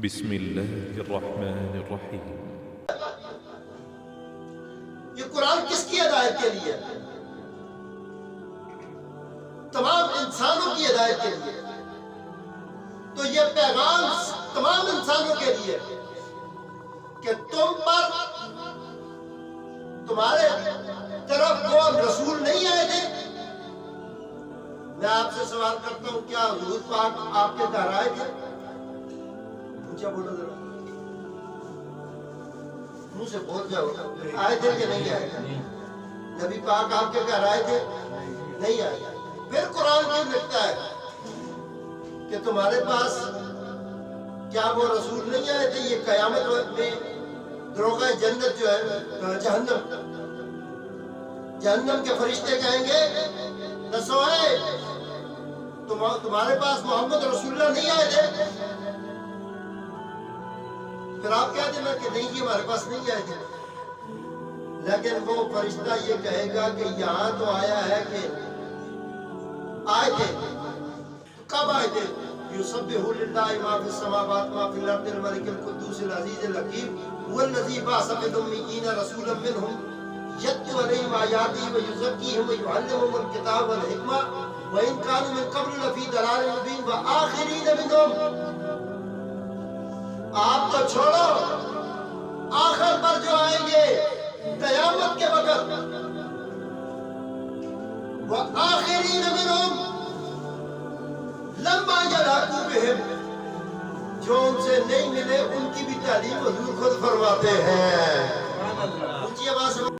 بسم الله الرحمن الرحيم. یہ قرآن کس کی ہدایت کے لیے؟ تمام انسانوں کی ہدایت کے لیے. تو یہ پیغام تمام انسانوں کے لیے کہ تم پر تمہارے طرف وہ رسول نہیں آئے تھے. میں آپ سے سوال کرتا ہوں، کیا حضور پاک آپ کے گھر آئے تھے؟ اونچا بولو ذرا، منہ سے بول جاؤ، آئے تھے کہ نہیں آئے تھے؟ نبی پاک آپ کے گھر آئے تھے؟ نہیں آئے. پھر قرآن کیوں لکھتا ہے کہ تمہارے پاس کیا وہ رسول نہیں آئے تھے؟ یہ قیامت میں دروغہ جنت جو ہے جہنم کے فرشتے کہیں گے دسو ہے تمہارے پاس محمد رسول اللہ نہیں آئے تھے؟ پھر آپ کہہ دینا کہ نہیں جی ہمارے پاس نہیں آئے تھے. لیکن وہ فرشتہ یہ کہے گا کہ یہاں تو آیا ہے کہ آئے تھے. کب آئے تھے؟ یسبح للہ ما فی السماوات ما فی الارض الملک القدوس العزیز الحکیم هو الذی بعث فی الامیین رسولا منهم یتلو علیہم آیاتہ ویزکیہم ویعلمہم الکتاب والحکمہ وإن كانوا من قبل لفی ضلال مبین وآخرین منهم. آپ تو چھوڑو، آخر پر جو آئیں گے قیامت کے وقت، وآخرین منهم لما یلاقوا بہم، جو ان سے نہیں ملے ان کی بھی تعلیم حضور خود فرماتے ہیں. اونچی آواز